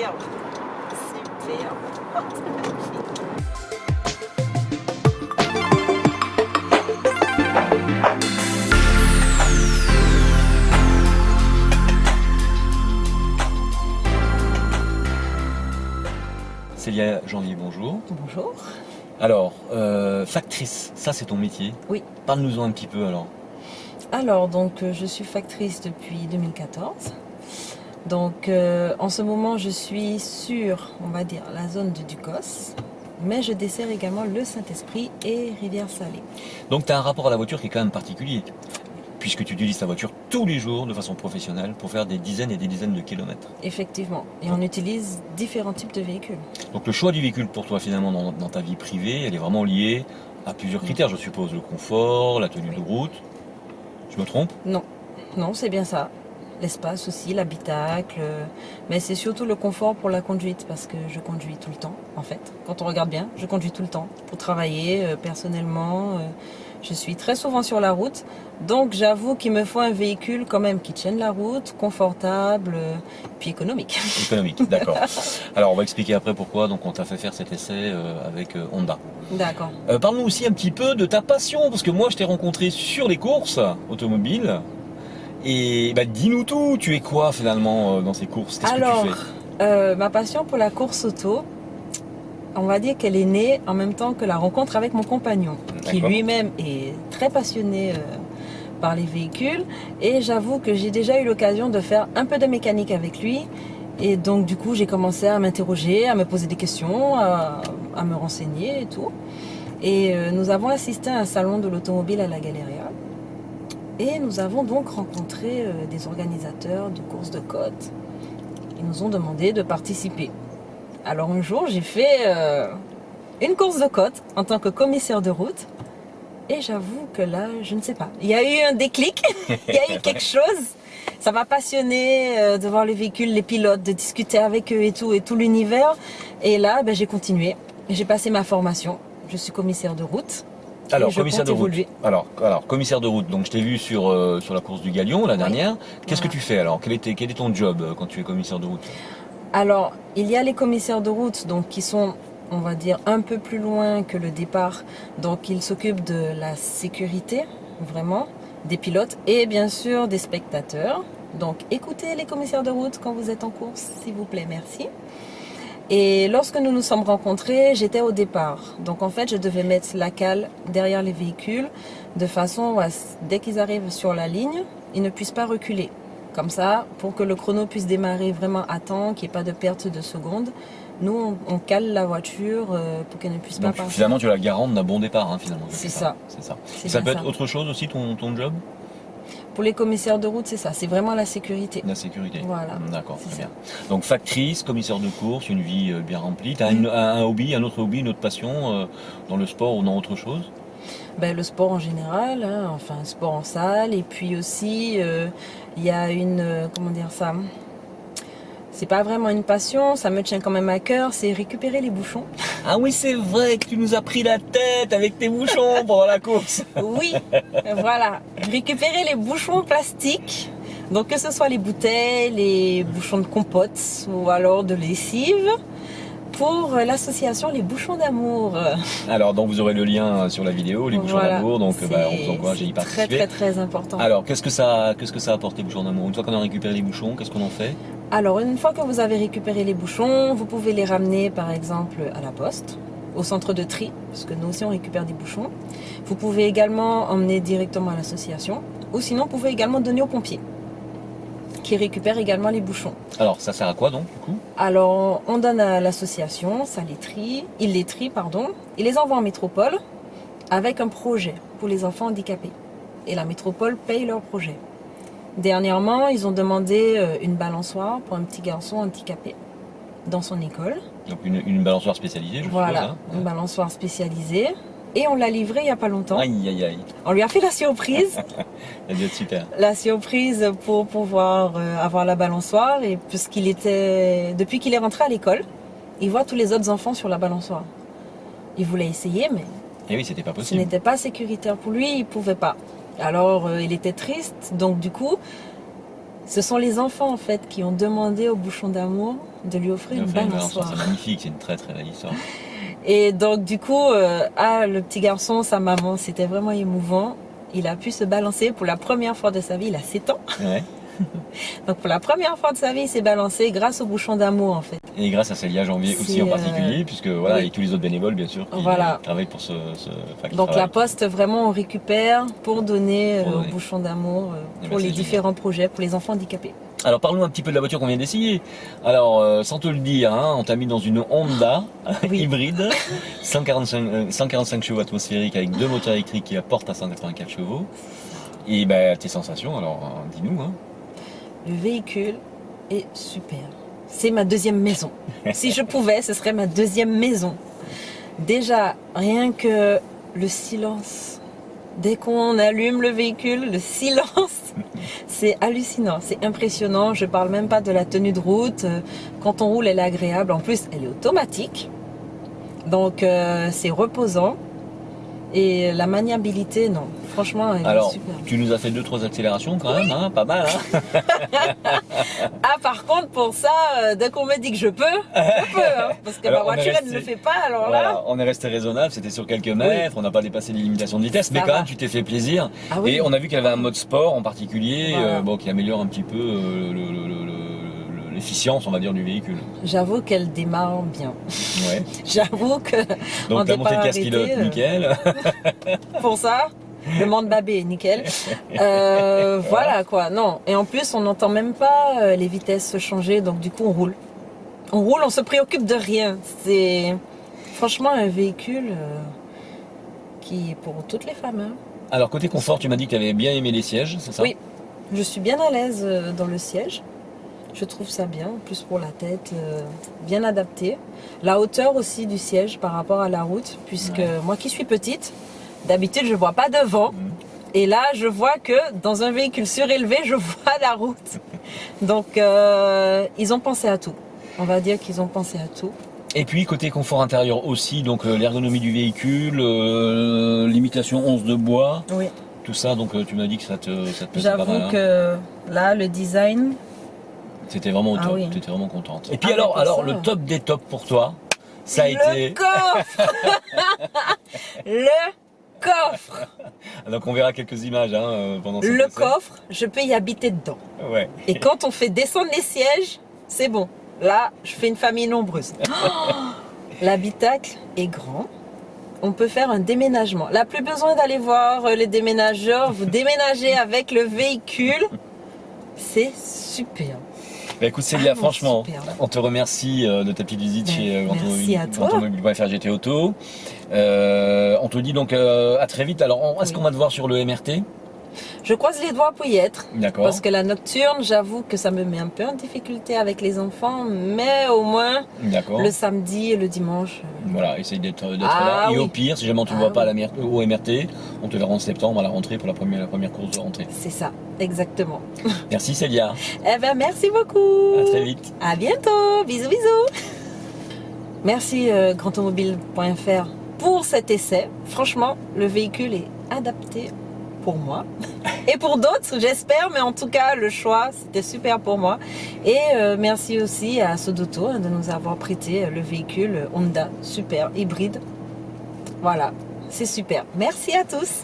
Superbe. Superbe. Oh, c'est magnifique. Célia Janvier, bonjour. Bonjour. Alors, factrice, ça c'est ton métier. Oui. Parle-nous-en un petit peu alors. Alors, donc, je suis factrice depuis 2014. Donc, en ce moment, je suis sur, on va dire, la zone de Ducos. Mais je dessert également le Saint-Esprit et Rivière-Salée. Donc tu as un rapport à la voiture qui est quand même particulier, puisque tu utilises ta voiture tous les jours de façon professionnelle pour faire des dizaines et des dizaines de kilomètres. Effectivement. Et on utilise différents types de véhicules. Donc le choix du véhicule pour toi finalement dans ta vie privée, elle est vraiment liée à plusieurs critères, je suppose. Le confort, la tenue de route. Je me trompe? Non, non, c'est bien ça. L'espace aussi, l'habitacle. Mais c'est surtout le confort pour la conduite parce que je conduis tout le temps, en fait. Quand on regarde bien, je conduis tout le temps pour travailler personnellement. Je suis très souvent sur la route. Donc j'avoue qu'il me faut un véhicule quand même qui tienne la route, confortable, puis économique. Économique, d'accord. Alors on va expliquer après pourquoi donc on t'a fait faire cet essai avec Honda. D'accord. Parle-nous aussi un petit peu de ta passion, parce que moi je t'ai rencontré sur les courses automobiles. Et bah, dis-nous tout, tu es quoi finalement dans ces courses? Qu'est-ce Alors, que tu fais? ma passion pour la course auto, on va dire qu'elle est née en même temps que la rencontre avec mon compagnon, qui D'accord. lui-même est très passionné par les véhicules. Et j'avoue que j'ai déjà eu l'occasion de faire un peu de mécanique avec lui. Et donc du coup, j'ai commencé à m'interroger, à me poser des questions, à me renseigner et tout. Et nous avons assisté à un salon de l'automobile à la Galeria. Et nous avons donc rencontré des organisateurs de courses de côte. Ils nous ont demandé de participer. Alors un jour, j'ai fait une course de côte en tant que commissaire de route. Et j'avoue que là, je ne sais pas. Il y a eu un déclic, il y a eu quelque chose. Ça m'a passionné de voir les véhicules, les pilotes, de discuter avec eux et tout l'univers. Et là, j'ai continué. J'ai passé ma formation. Je suis commissaire de route. Alors, Et je commissaire compte de route. évoluer. Alors, commissaire de route. Donc, je t'ai vu sur la course du Galion, la dernière. Qu'est-ce que tu fais alors? Quel est ton job quand tu es commissaire de route? Alors, il y a les commissaires de route donc, qui sont, on va dire, un peu plus loin que le départ. Donc, ils s'occupent de la sécurité, vraiment, des pilotes et bien sûr des spectateurs. Donc, écoutez les commissaires de route quand vous êtes en course, s'il vous plaît, merci. Et lorsque nous nous sommes rencontrés, j'étais au départ. Donc en fait, je devais mettre la cale derrière les véhicules de façon à, dès qu'ils arrivent sur la ligne, ils ne puissent pas reculer. Comme ça, pour que le chrono puisse démarrer vraiment à temps, qu'il n'y ait pas de perte de secondes, nous, on cale la voiture pour qu'elle ne puisse Donc, pas passer. finalement, tu es la garante d'un bon départ, finalement. C'est ça. C'est ça. C'est Ça bien peut être autre chose aussi, ton job? Pour les commissaires de route, c'est ça. C'est vraiment la sécurité. La sécurité. Voilà. D'accord, C'est très ça. bien. Donc, factrice, commissaire de course, une vie bien remplie. Tu as un hobby, un autre hobby, une autre passion dans le sport ou dans autre chose? Le sport en général, hein, enfin sport en salle, et puis aussi il y a une, comment dire ça, c'est pas vraiment une passion, ça me tient quand même à cœur, c'est récupérer les bouchons. Ah oui, c'est vrai que tu nous as pris la tête avec tes bouchons pendant la course. Oui, voilà, récupérer les bouchons plastiques, donc que ce soit les bouteilles, les bouchons de compote ou alors de lessive, pour l'association Les Bouchons d'Amour. Alors, donc vous aurez le lien sur la vidéo, les bouchons Voilà, d'amour, donc c'est- on vous encourage à y c'est participer. très très très important. Alors, qu'est-ce que ça apporte les bouchons d'amour? Une fois qu'on a récupéré les bouchons, qu'est-ce qu'on en fait? Alors, une fois que vous avez récupéré les bouchons, vous pouvez les ramener par exemple à la poste, au centre de tri, parce que nous aussi on récupère des bouchons. Vous pouvez également emmener directement à l'association, ou sinon vous pouvez également donner aux pompiers, qui récupèrent également les bouchons. Alors, ça sert à quoi donc, du coup? Alors, on donne à l'association, ça les trie, ils les trient, pardon, ils les envoient en métropole avec un projet pour les enfants handicapés. Et la métropole paye leur projet. Dernièrement, ils ont demandé une balançoire pour un petit garçon handicapé dans son école. Donc, une balançoire spécialisée, je Voilà, suppose. une balançoire spécialisée. Et on l'a livré il n'y a pas longtemps. Aïe, aïe, aïe. On lui a fait la surprise. Ça doit être super. La surprise pour pouvoir avoir la balançoire. Et puisqu'il était, depuis qu'il est rentré à l'école, il voit tous les autres enfants sur la balançoire. Il voulait essayer, mais Et oui, c'était pas ce possible. n'était pas sécuritaire pour lui, il ne pouvait pas. Alors il était triste, donc du coup, Ce sont les enfants en fait qui ont demandé au bouchon d'amour de lui offrir une balançoire. C'est magnifique, c'est une très très belle histoire. Et donc du coup, le petit garçon, sa maman, c'était vraiment émouvant. Il a pu se balancer pour la première fois de sa vie, il a 7 ans. Ouais. Donc pour la première fois de sa vie, il s'est balancé grâce au bouchon d'amour en fait. Et grâce à Célia Janvier aussi en particulier, puisque voilà, oui. Et tous les autres bénévoles bien sûr qui travaillent pour ce Donc la poste vraiment on récupère pour donner au bouchon d'amour pour les différents projets pour les enfants handicapés. Alors parlons un petit peu de la voiture qu'on vient d'essayer. Alors sans te le dire, hein, on t'a mis dans une Honda hybride, 145 chevaux atmosphériques avec 2 moteurs électriques qui apportent à 184 chevaux. Et ben tes sensations, alors dis-nous. Hein. Le véhicule est super. C'est ma deuxième maison. Si je pouvais, ce serait ma deuxième maison. Déjà, rien que le silence. Dès qu'on allume le véhicule, le silence, c'est hallucinant, c'est impressionnant. Je parle même pas de la tenue de route. Quand on roule, elle est agréable. En plus, elle est automatique. Donc, c'est reposant. Et la maniabilité, non. Franchement, elle est super. Tu nous as fait 2-3 accélérations quand même, hein, pas mal. Hein. Ah, par contre, pour ça, dès qu'on me dit que je peux, hein, parce que ma voiture, elle ne le fait pas, alors voilà, là... On est resté raisonnable, c'était sur quelques mètres, on n'a pas dépassé les limitations de vitesse, mais quand même, tu t'es fait plaisir. Ah, oui. Et on a vu qu'elle avait un mode sport en particulier, qui améliore un petit peu l'efficience, on va dire, du véhicule. J'avoue qu'elle démarre bien. Ouais. J'avoue que... Donc la montée de casse-pilote, nickel. Pour ça, le monde babé, nickel. Voilà quoi, non. Et en plus, on n'entend même pas les vitesses changer, donc du coup, on roule. On roule, on se préoccupe de rien. C'est franchement un véhicule qui est pour toutes les femmes. Hein. Alors côté confort, tu m'as dit que tu avais bien aimé les sièges, c'est ça? Oui, je suis bien à l'aise dans le siège. Je trouve ça bien, en plus pour la tête, bien adapté. La hauteur aussi du siège par rapport à la route, puisque moi qui suis petite, d'habitude je ne vois pas devant. Et là, je vois que dans un véhicule surélevé, je vois la route. Donc, ils ont pensé à tout. On va dire qu'ils ont pensé à tout. Et puis côté confort intérieur aussi, donc l'ergonomie du véhicule, l'imitation 11 de bois. Oui. Tout ça, donc tu m'as dit que ça te plaisait pas mal. J'avoue que là, le design... C'était vraiment au top, tu étais vraiment contente. Et puis alors le top des tops pour toi, ça a été... Le coffre. Le coffre. Donc on verra quelques images pendant ce Le coffre, je peux y habiter dedans. Ouais. Et quand on fait descendre les sièges, c'est bon. Là, je fais une famille nombreuse. L'habitacle est grand. On peut faire un déménagement. Là, plus besoin d'aller voir les déménageurs. Vous déménagez avec le véhicule. C'est super. Bah écoute Célia, franchement, on te remercie de ta petite visite chez Grandomobile.fr GT Auto. On te dit donc à très vite. Alors, est-ce qu'on va te voir sur le MRT? Je croise les doigts pour y être. D'accord. Parce que la nocturne, j'avoue que ça me met un peu en difficulté avec les enfants, mais au moins le samedi et le dimanche. Voilà, essaye d'être là. Et au pire, si jamais on ne te voit pas au MRT, on te verra en septembre à la rentrée pour la première course de rentrée. C'est ça, exactement. Merci Célia. Eh ben merci beaucoup. À très vite. À bientôt. Bisous, bisous. Merci Grandomobile.fr pour cet essai. Franchement, le véhicule est adapté pour moi et pour d'autres j'espère, mais en tout cas le choix c'était super pour moi. Et merci aussi à Sodoto de nous avoir prêté le véhicule Honda super hybride. Voilà, c'est super, merci à tous.